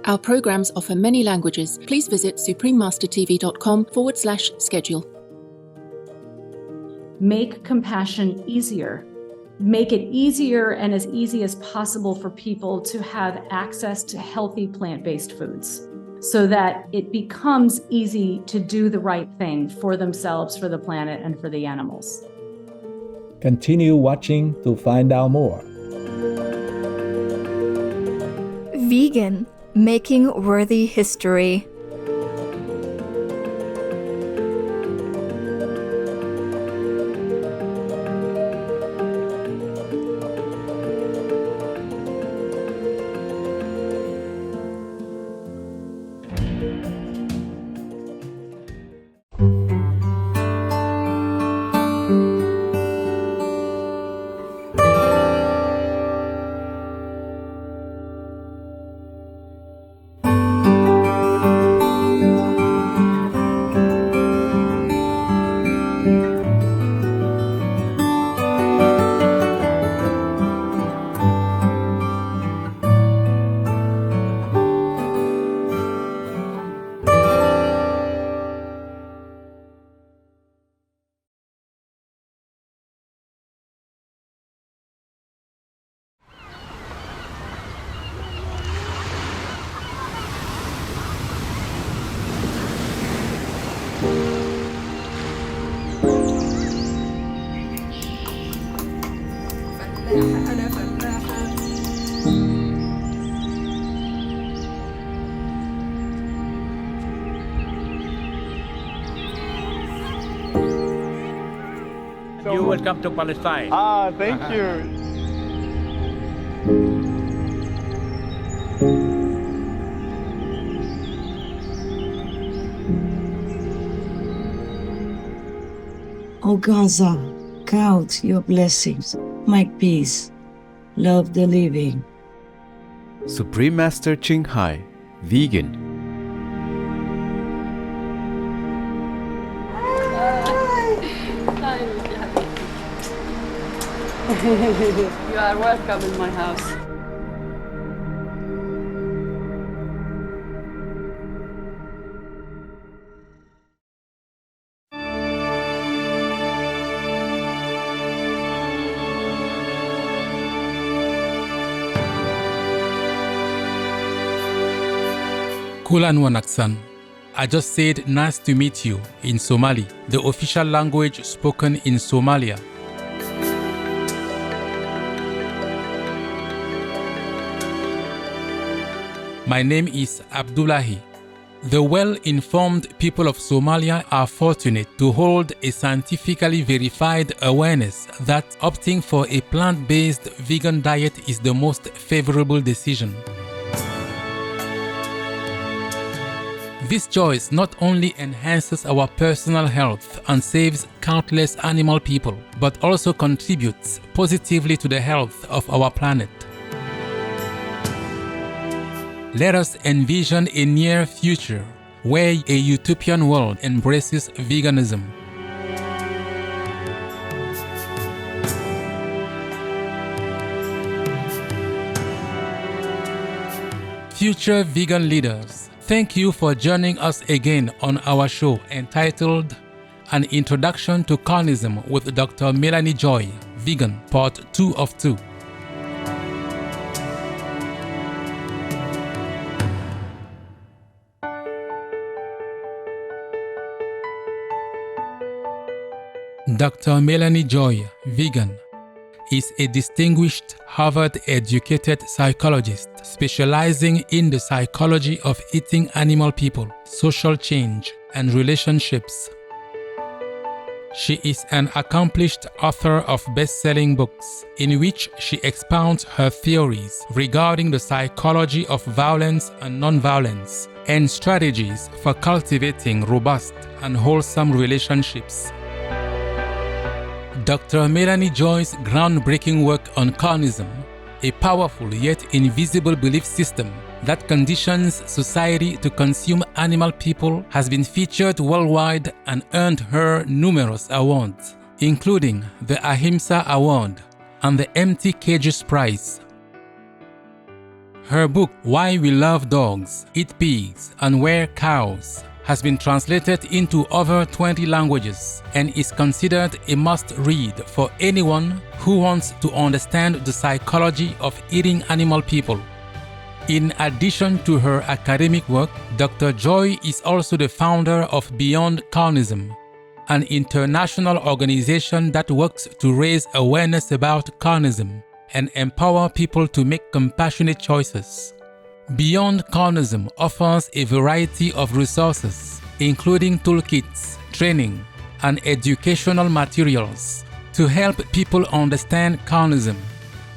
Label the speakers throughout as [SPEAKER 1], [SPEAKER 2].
[SPEAKER 1] Our programs offer many languages. Please visit suprememastertv.com/schedule.
[SPEAKER 2] Make compassion easier. Make it easier and as easy as possible for people to have access to healthy plant-based foods so that it becomes easy to do the right thing for themselves, for the planet, and for the animals.
[SPEAKER 3] Continue watching to find out more.
[SPEAKER 4] Vegan, making worthy history.
[SPEAKER 5] You will come to Palestine.
[SPEAKER 6] Thank you.
[SPEAKER 7] O Gaza, count your blessings, make peace, love the living.
[SPEAKER 8] Supreme Master Ching Hai, vegan.
[SPEAKER 9] You are welcome in my house.
[SPEAKER 10] Kulan Wanaksan. I just said nice to meet you in Somali, the official language spoken in Somalia. My name is Abdullahi. The well-informed people of Somalia are fortunate to hold a scientifically verified awareness that opting for a plant-based vegan diet is the most favorable decision. This choice not only enhances our personal health and saves countless animal people, but also contributes positively to the health of our planet. Let us envision a near future where a utopian world embraces veganism. Future vegan leaders, thank you for joining us again on our show entitled An Introduction to Carnism with Dr. Melanie Joy, Vegan, Part 2 of 2. Dr. Melanie Joy, Vegan, is a distinguished Harvard-educated psychologist specializing in the psychology of eating animal people, social change, and relationships. She is an accomplished author of best-selling books in which she expounds her theories regarding the psychology of violence and nonviolence and strategies for cultivating robust and wholesome relationships. Dr. Melanie Joy's groundbreaking work on Carnism, a powerful yet invisible belief system that conditions society to consume animal people, has been featured worldwide and earned her numerous awards, including the Ahimsa Award and the Empty Cages Prize. Her book, Why We Love Dogs, Eat Pigs, and Wear Cows, has been translated into over 20 languages and is considered a must-read for anyone who wants to understand the psychology of eating animal people. In addition to her academic work, Dr. Joy is also the founder of Beyond Carnism, an international organization that works to raise awareness about carnism and empower people to make compassionate choices. Beyond Carnism offers a variety of resources, including toolkits, training, and educational materials to help people understand carnism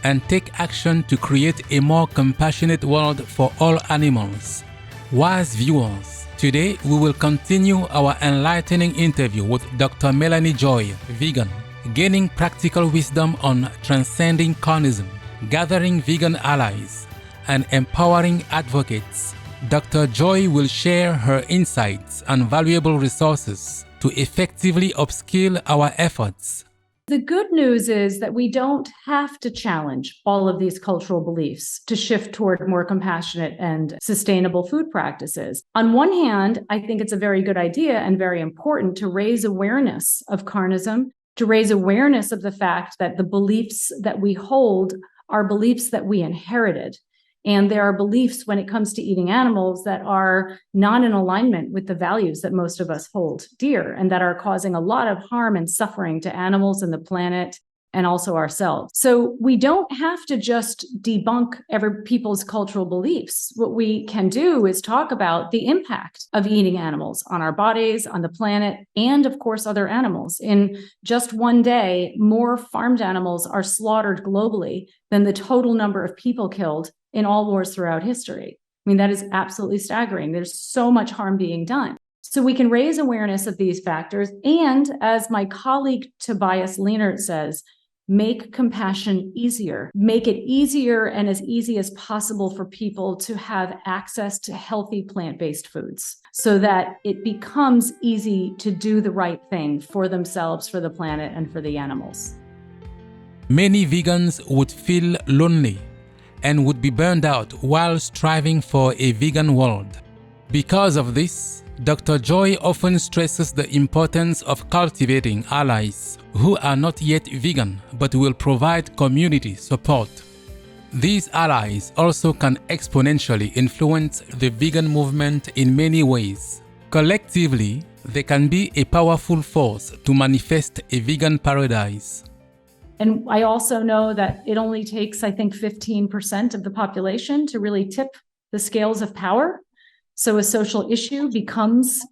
[SPEAKER 10] and take action to create a more compassionate world for all animals. Wise viewers, today we will continue our enlightening interview with Dr. Melanie Joy, vegan, gaining practical wisdom on transcending carnism, gathering vegan allies, and empowering advocates. Dr. Joy will share her insights and valuable resources to effectively upskill our efforts.
[SPEAKER 2] The good news is that we don't have to challenge all of these cultural beliefs to shift toward more compassionate and sustainable food practices. On one hand, I think it's a very good idea and very important to raise awareness of carnism, to raise awareness of the fact that the beliefs that we hold are beliefs that we inherited. And there are beliefs when it comes to eating animals that are not in alignment with the values that most of us hold dear and that are causing a lot of harm and suffering to animals and the planet and also ourselves. So we don't have to just debunk every people's cultural beliefs. What we can do is talk about the impact of eating animals on our bodies, on the planet, and of course, other animals. In just one day, more farmed animals are slaughtered globally than the total number of people killed in all wars throughout history. I mean, that is absolutely staggering. There's so much harm being done. So we can raise awareness of these factors. And as my colleague Tobias Lehnert says, make compassion easier. Make it easier and as easy as possible for people to have access to healthy plant-based foods so that it becomes easy to do the right thing for themselves, for the planet, and for the animals.
[SPEAKER 10] Many vegans would feel lonely and would be burned out while striving for a vegan world. Because of this, Dr. Joy often stresses the importance of cultivating allies who are not yet vegan but will provide community support. These allies also can exponentially influence the vegan movement in many ways. Collectively, they can be a powerful force to manifest a vegan paradise.
[SPEAKER 2] And I also know that it only takes, I think, 15% of the population to really tip the scales of power. So a social issue becomes,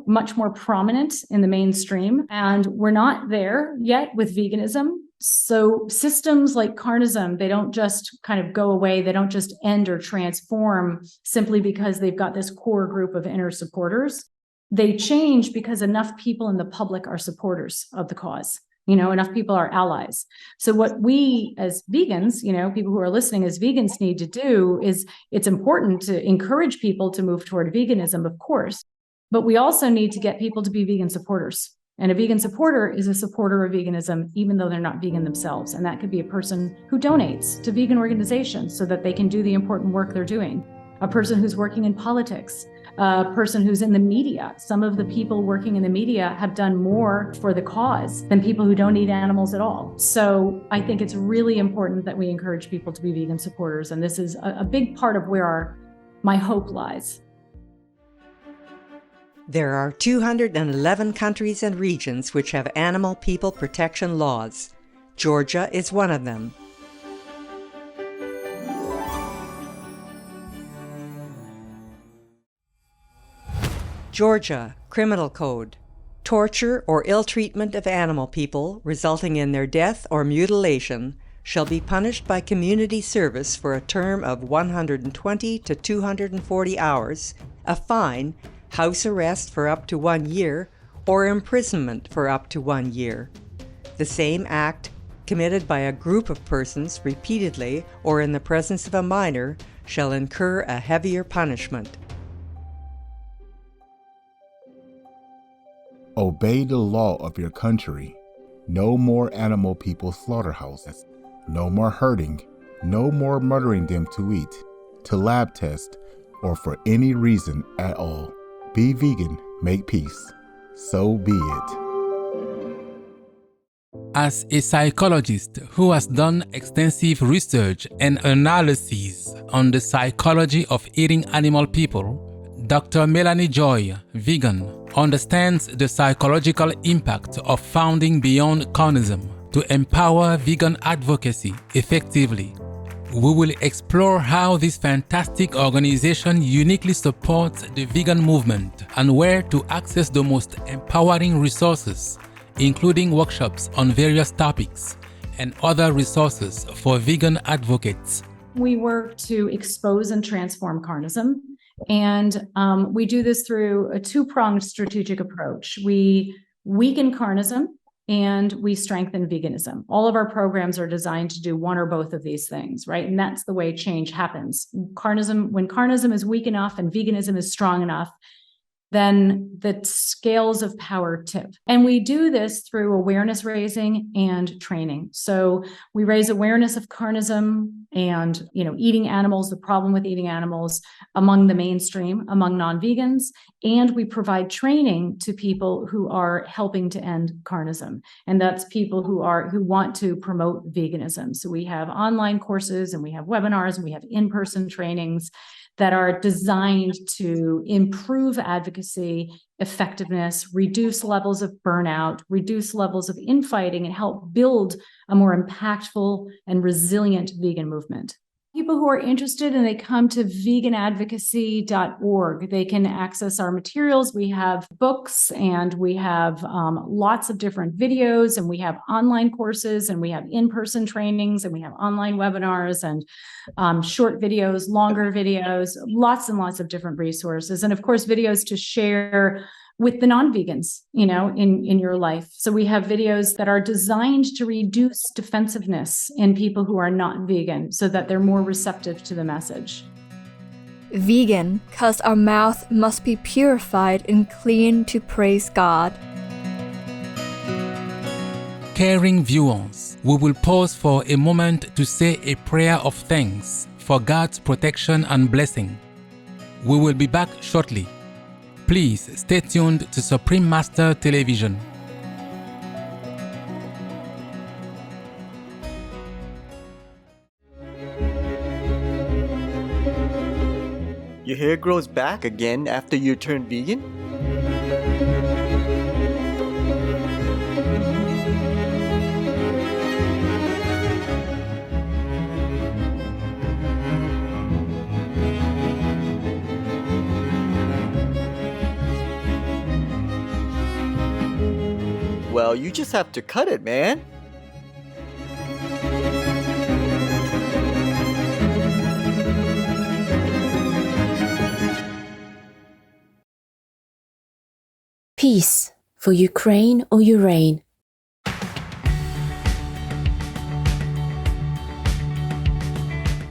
[SPEAKER 2] much more prominent in the mainstream. And we're not there yet with veganism. So systems like carnism, they don't just kind of go away. They don't just end or transform simply because they've got this core group of inner supporters. They change because enough people in the public are supporters of the cause. Enough people are allies. So what we as vegans, people who are listening as vegans need to do is it's important to encourage people to move toward veganism, of course, but we also need to get people to be vegan supporters. And a vegan supporter is a supporter of veganism, even though they're not vegan themselves. And that could be a person who donates to vegan organizations so that they can do the important work they're doing. A person who's working in politics, a person who's in the media. Some of the people working in the media have done more for the cause than people who don't eat animals at all. So I think it's really important that we encourage people to be vegan supporters. And this is a big part of where my hope lies.
[SPEAKER 6] There are 211 countries and regions which have animal people protection laws. Georgia is one of them. Georgia Criminal Code. Torture or ill treatment of animal people resulting in their death or mutilation shall be punished by community service for a term of 120 to 240 hours, a fine, house arrest for up to 1 year, or imprisonment for up to 1 year. The same act committed by a group of persons repeatedly or in the presence of a minor shall incur a heavier punishment.
[SPEAKER 11] Obey the law of your country. No more animal people slaughterhouses. No more hurting. No more murdering them to eat. to lab test, or for any reason at all. Be vegan, make peace. So be it.
[SPEAKER 10] As a psychologist who has done extensive research and analyses on the psychology of eating animal people, Dr. Melanie Joy, vegan, understands the psychological impact of founding Beyond Carnism to empower vegan advocacy effectively. We will explore how this fantastic organization uniquely supports the vegan movement and where to access the most empowering resources, including workshops on various topics and other resources for vegan advocates.
[SPEAKER 2] We work to expose and transform carnism, and we do this through a two-pronged strategic approach. We weaken carnism and we strengthen veganism. All of our programs are designed to do one or both of these things, right? And that's the way change happens. When carnism is weak enough and veganism is strong enough, then the scales of power tip. And we do this through awareness raising and training. So we raise awareness of carnism and, eating animals, the problem with eating animals among the mainstream, among non-vegans, and we provide training to people who are helping to end carnism. And that's people who want to promote veganism. So we have online courses and we have webinars and we have in-person trainings that are designed to improve advocacy, effectiveness, reduce levels of burnout, reduce levels of infighting, and help build a more impactful and resilient vegan movement. People who are interested and they come to veganadvocacy.org. They can access our materials. We have books and we have lots of different videos, and we have online courses, and we have in-person trainings, and we have online webinars and short videos, longer videos, lots and lots of different resources. And of course, videos to share with the non-vegans, in your life. So we have videos that are designed to reduce defensiveness in people who are not vegan so that they're more receptive to the message.
[SPEAKER 4] Vegan, 'cause our mouth must be purified and clean to praise God.
[SPEAKER 10] Caring viewers, we will pause for a moment to say a prayer of thanks for God's protection and blessing. We will be back shortly. Please stay tuned to Supreme Master Television.
[SPEAKER 12] Your hair grows back again after you turn vegan? Well, you just have to cut it, man.
[SPEAKER 1] Peace for Ukraine or your reign.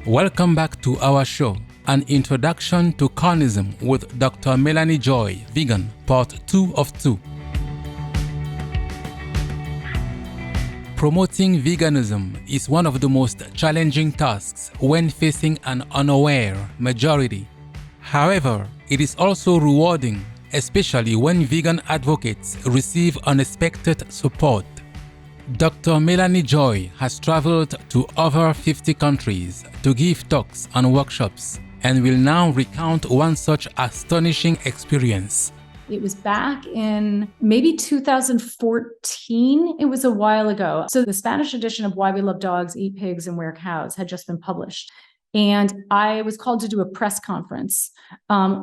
[SPEAKER 10] Welcome back to our show, an introduction to Carnism with Dr. Melanie Joy, vegan, part 2 of 2. Promoting veganism is one of the most challenging tasks when facing an unaware majority. However, it is also rewarding, especially when vegan advocates receive unexpected support. Dr. Melanie Joy has traveled to over 50 countries to give talks and workshops, and will now recount one such astonishing experience.
[SPEAKER 2] It was back in maybe 2014. It was a while ago. So the Spanish edition of Why We Love Dogs, Eat Pigs, and Wear Cows had just been published. And I was called to do a press conference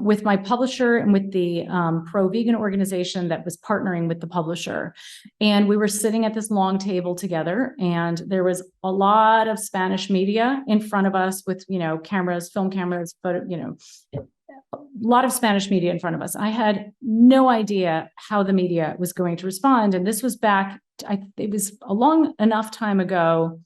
[SPEAKER 2] with my publisher and with the pro-vegan organization that was partnering with the publisher. And we were sitting at this long table together, and there was a lot of Spanish media in front of us with, cameras, film cameras, but, a lot of Spanish media in front of us. I had no idea how the media was going to respond. And this was back, it was a long enough time ago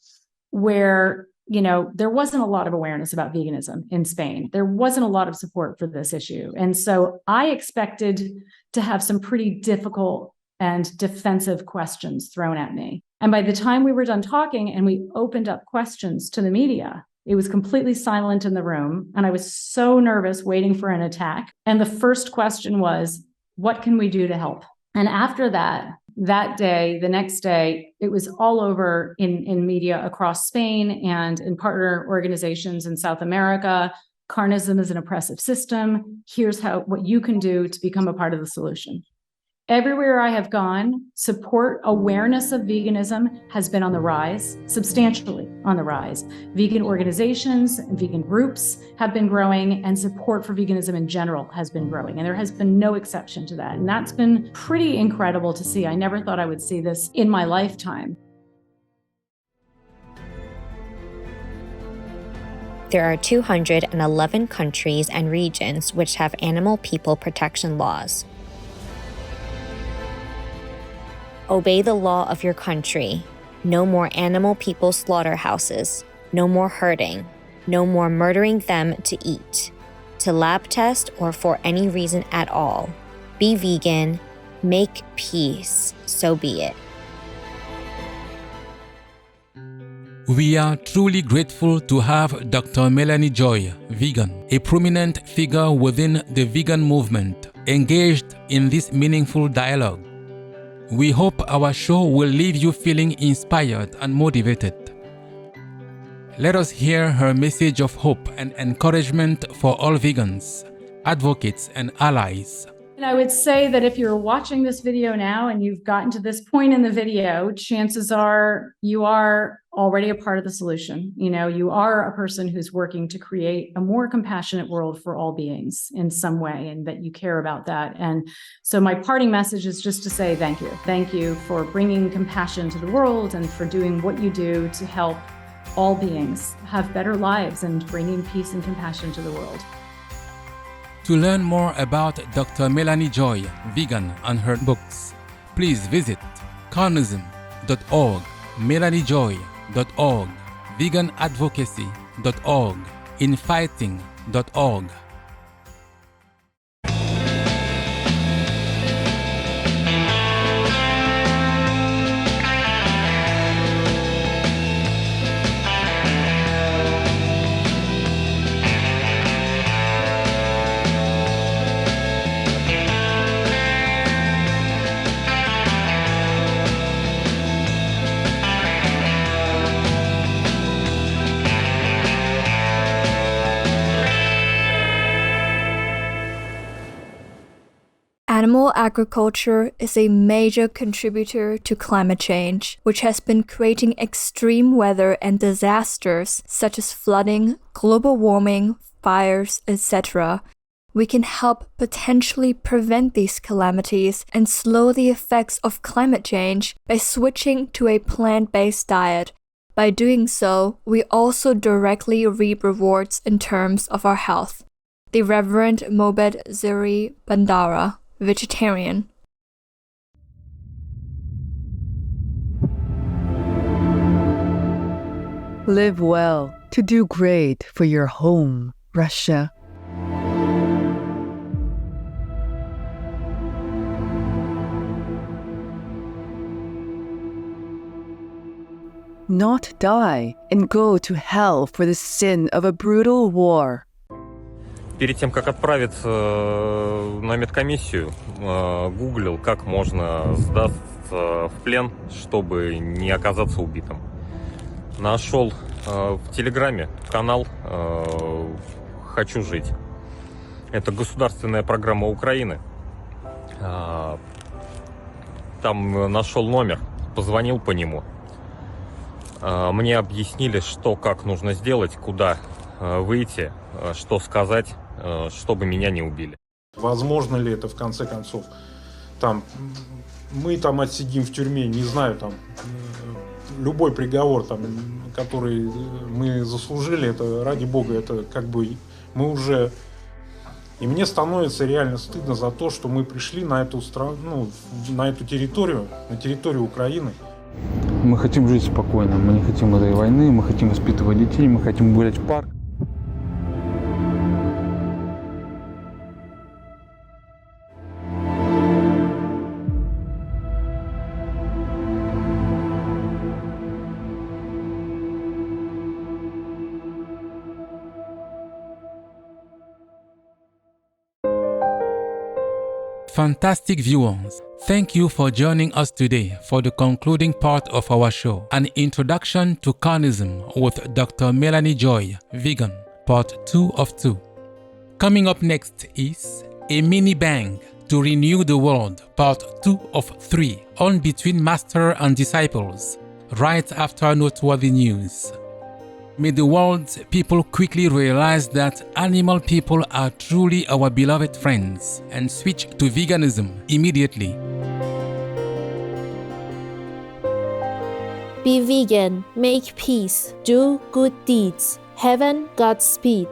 [SPEAKER 2] where, there wasn't a lot of awareness about veganism in Spain. There wasn't a lot of support for this issue. And so I expected to have some pretty difficult and defensive questions thrown at me. And by the time we were done talking and we opened up questions to the media, It was completely silent in the room, and I was so nervous waiting for an attack. And the first question was, what can we do to help? And after that day, the next day, it was all over in media across Spain and in partner organizations in South America. Carnism is an oppressive system. Here's what you can do to become a part of the solution. Everywhere I have gone, awareness of veganism has been on the rise, substantially on the rise. Vegan organizations and vegan groups have been growing, and support for veganism in general has been growing. And there has been no exception to that. And that's been pretty incredible to see. I never thought I would see this in my lifetime.
[SPEAKER 13] There are 211 countries and regions which have animal people protection laws. Obey the law of your country. No more animal people slaughterhouses. No more hurting. No more murdering them to eat, to lab test, or for any reason at all. Be vegan. Make peace. So be it.
[SPEAKER 10] We are truly grateful to have Dr. Melanie Joy, vegan, a prominent figure within the vegan movement, engaged in this meaningful dialogue. We hope our show will leave you feeling inspired and motivated. Let us hear her message of hope and encouragement for all vegans, advocates, and allies.
[SPEAKER 2] And I would say that if you're watching this video now and you've gotten to this point in the video, chances are you are already a part of the solution. You are a person who's working to create a more compassionate world for all beings in some way, and that you care about that. And so my parting message is just to say thank you. Thank you for bringing compassion to the world and for doing what you do to help all beings have better lives and bringing peace and compassion to the world.
[SPEAKER 10] To learn more about Dr. Melanie Joy, vegan, and her books, please visit carnism.org, melaniejoy.org, veganadvocacy.org, infighting.org.
[SPEAKER 4] Animal agriculture is a major contributor to climate change, which has been creating extreme weather and disasters such as flooding, global warming, fires, etc. We can help potentially prevent these calamities and slow the effects of climate change by switching to a plant-based diet. By doing so, we also directly reap rewards in terms of our health. The Reverend Mobed Ziri Bandara, vegetarian.
[SPEAKER 14] Live well to do great for your home, Russia. Not die and go to hell for the sin of a brutal war.
[SPEAKER 15] Перед тем, как отправиться на медкомиссию, гуглил, как можно сдаться в плен, чтобы не оказаться убитым. Нашел в Телеграме канал «Хочу жить». Это государственная программа Украины. Там нашел номер, позвонил по нему. Мне объяснили, что, как нужно сделать, куда выйти, что сказать, чтобы меня не убили.
[SPEAKER 16] Возможно ли это в конце концов? Мы отсидим в тюрьме, не знаю, любой приговор, который мы заслужили, это ради бога, это мы уже... И мне становится реально стыдно за то, что мы пришли на эту страну, на эту территорию, на территорию Украины.
[SPEAKER 17] Мы хотим жить спокойно, мы не хотим этой войны, мы хотим воспитывать детей, мы хотим гулять в парк.
[SPEAKER 10] fantastic viewers, thank you for joining us today for the concluding part of our show, an introduction to Carnism with Dr. Melanie Joy, vegan, part 2 of 2. Coming up next is a mini bang to renew the world, part 2 of 3, on Between Master and Disciples, right after noteworthy news. May the world's people quickly realize that animal people are truly our beloved friends and switch to veganism immediately.
[SPEAKER 18] Be vegan, make peace, do good deeds. Heaven, Godspeed.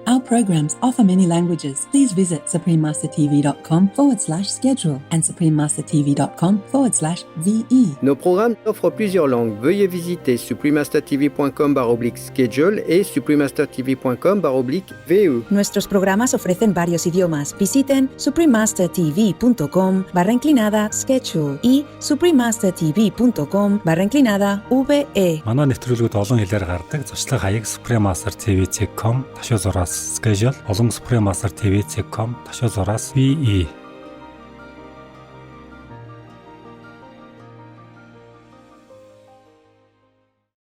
[SPEAKER 1] Our programs offer many languages. Please visit suprememastertv.com/schedule and suprememastertv.com/VE.
[SPEAKER 19] Nos programmes offrent plusieurs langues. Veuillez visiter suprememastertv.com/schedule et suprememastertv.com/VE.
[SPEAKER 20] Nuestros programas ofrecen varios idiomas. Visiten suprememastertv.com/schedule и suprememastertv.com/VE.
[SPEAKER 21] Манай нэвтрүүлгүүд олон хэлээр гардаг. Зочлог хаяг suprememastertv.com/schedule, олон suprememastertv.com/VE.